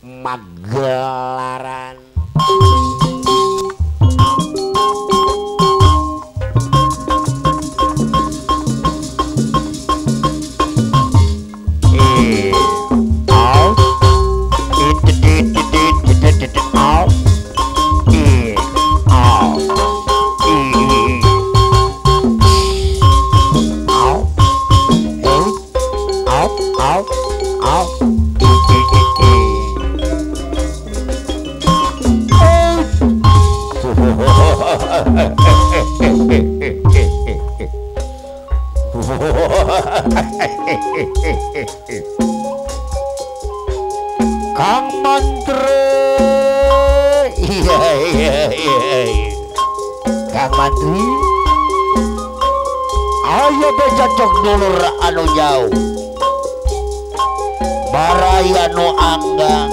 Magelaran. Kang Mantri, iya. Kang Mantri, ayo becocok dulur anu jauh, baraya nu anggang,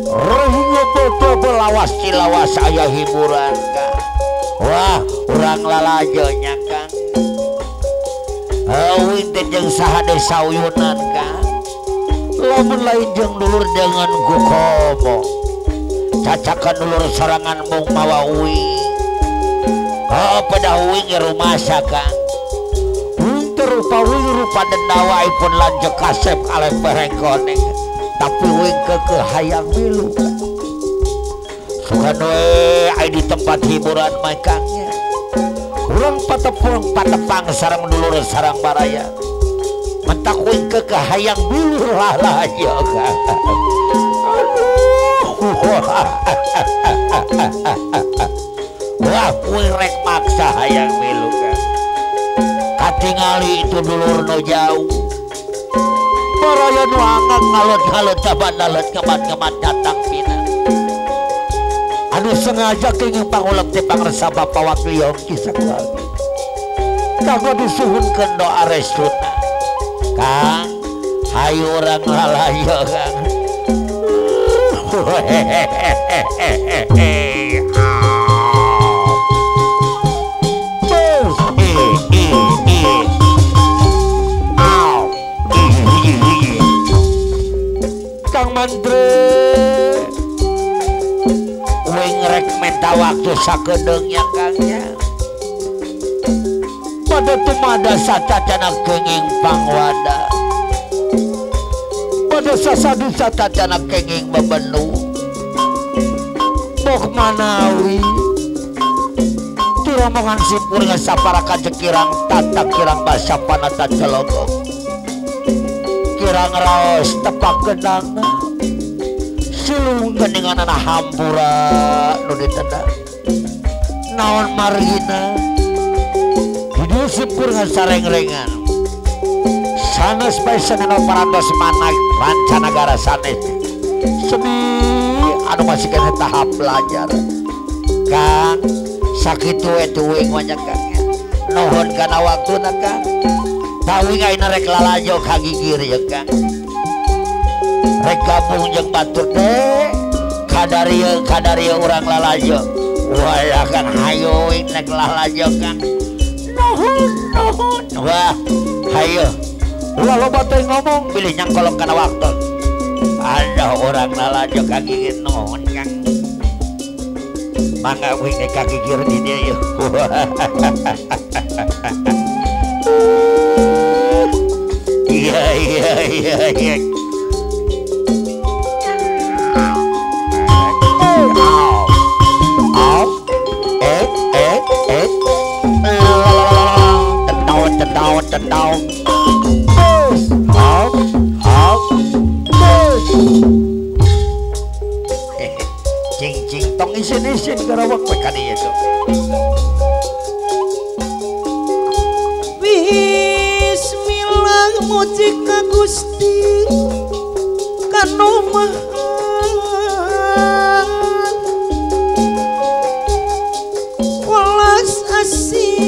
rohingya foto belawas cilawas aya hiburan kang. Wah, urang lalajonya kang. Winten jeung saha desa uyunan kang. Lamun lain jeung dulur dengan gukomo cacakan dulur sorangan mung mawa uing pada uing rumasa kang uing terupa uing rupa dendawa ipun lanjut kasep kalem berengkoneng tapi uing kekeh hayang milu kang sugan we ay di tempat hiburan makangnya urang patepang sarang dulur sarang baraya mentak uing ke hayang bilur lah ya kan. Wah uing rek maksa hayang milu kan. Katingali itu dulur no jauh. Baraya nu anggang ngalut-ngalut taban-alut kemat-kemat datang pinang. Anu sengaja kenging pangulek ti pangresa Bapa Wakil Yongki sakuargi. Kanggo disuhunkeun doa restuna. Kang, hayu orang lalayo kang. Kang Mantri, uing rek minta waktu sakedeungnya kangnya. Pada tumada satacana kenging pangwada pada sasadu satacana kenging bebenu bok manawi tiromongan simpur ngesaparakan cekirang tata kirang basa panata celogok kirang raos tepak genang silung geningan anak hampura nu ditendang naon margina simpur ngasareng-rengan sanes bae senena parantos manak mancanagara sanes seni anu masih kena tahap belajar kang sakitu etuing banyak kangnya nuhun kana waktuna kang tawing ayeuna rek lalajo kagigir ya kang rek gabung jeung batur teh kadarieu urang lalajo wah kang hayu rek lalajo kang nuhun wah hayo ulah loba teh ngomong bilih nyangkolok kana waktu ada orang lalajo kagigir nuhun kang mangga wing kagigir di dia yeuh iya Tendau cing tong isin garawak pekani itu bismillah muji ka Gusti kanu maha welas asih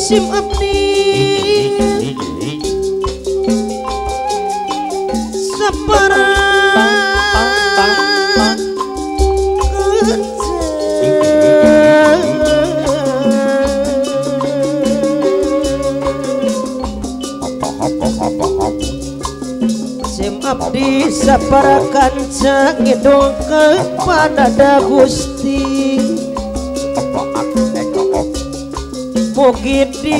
sim abdi sapara sim abdi sapara kanca ngidul kepada Gusti mugi di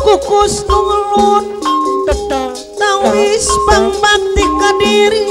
kukus nulun tawis bang bakti kadiri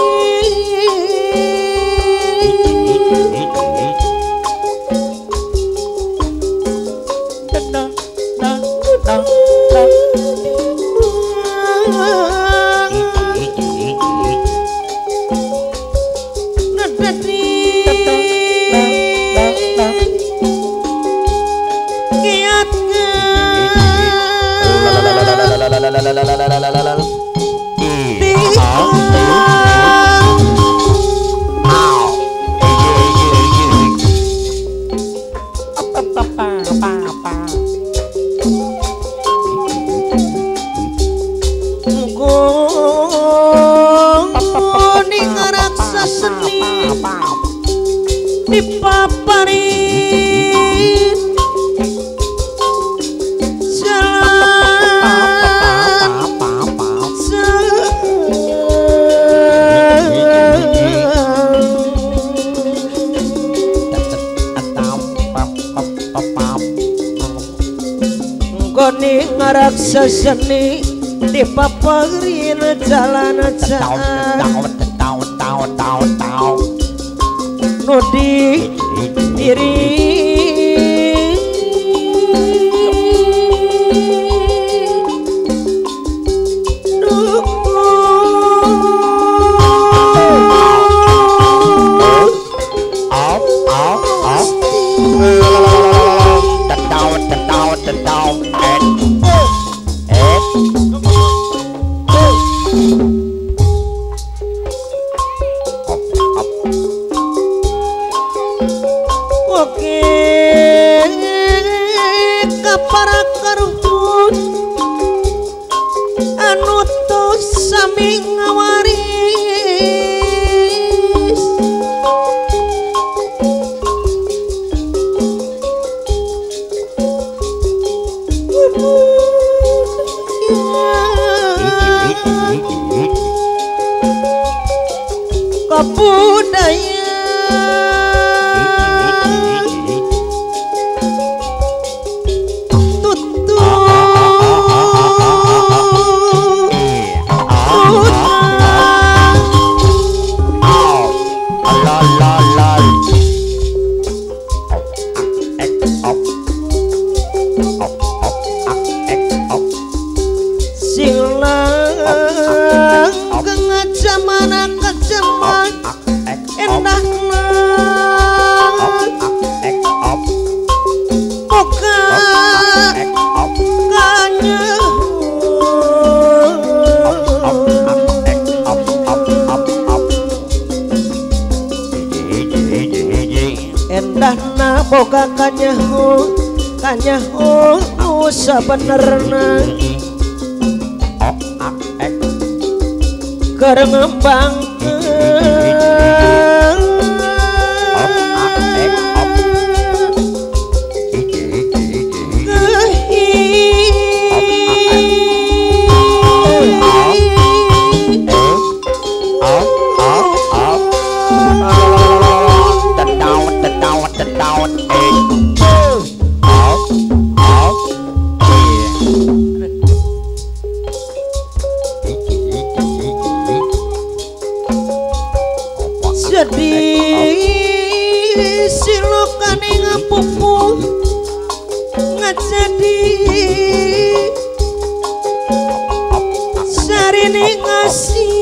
dipaparin goni ngaraksa seni dipaparin jalan nudi diri para karuhun anu tos sami ngawaris kabudaya endahna boga kanyaho sabenerna keur ngembang pupuh ngajadi sarini ngasih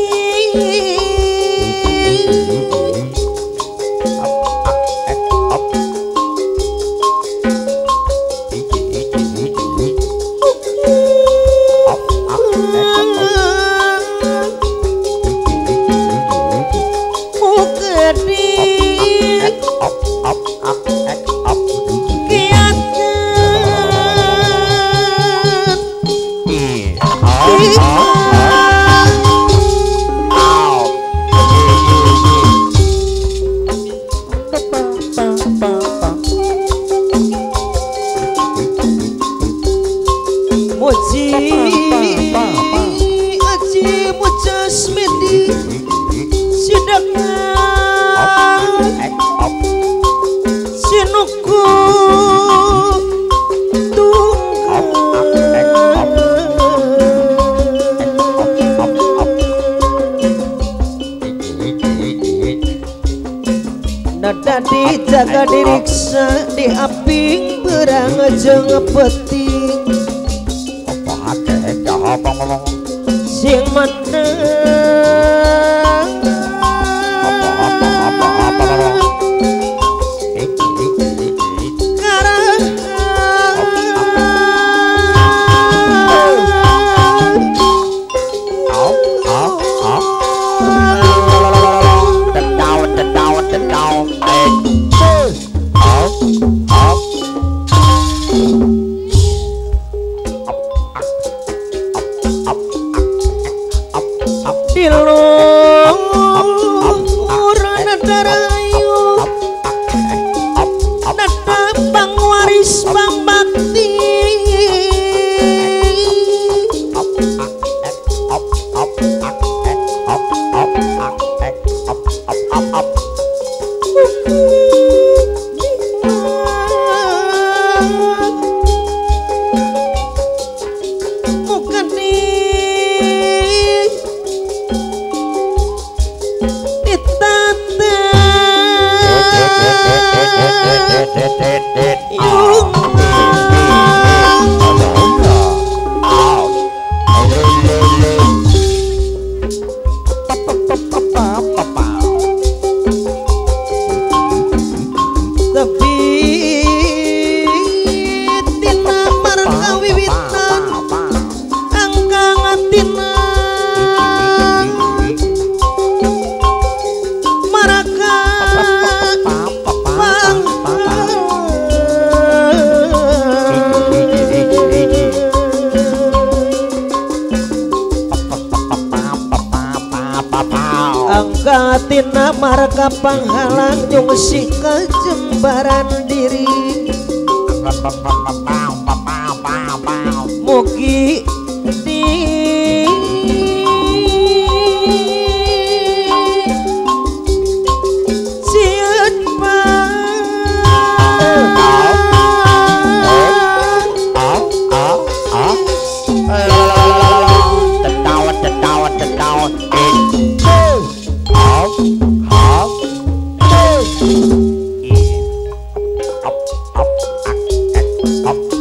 Dadi jaga diriksa di aping berang jeung peting apa hate jawab ngomong sing menang apa angkatina marga panghalang nyung si kajembaran diri mugi di siat up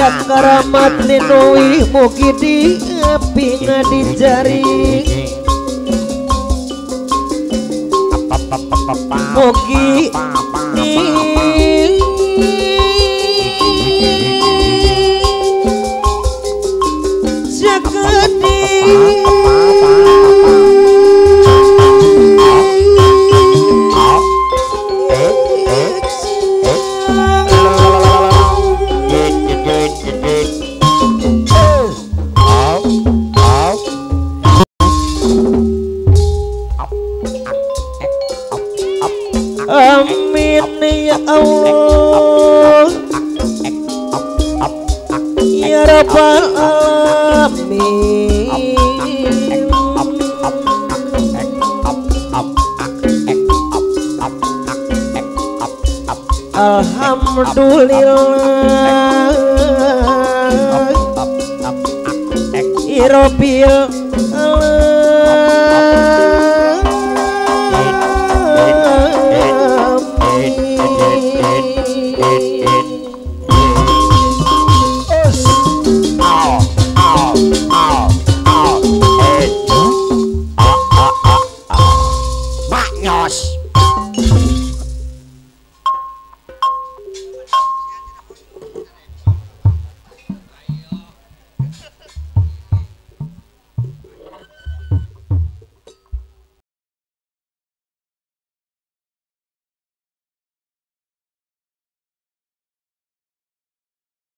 karamat ninuwi mugi diapinga di jari mugi jagadi amin ya Allah ya rabbal alamin alhamdulillah Rabbil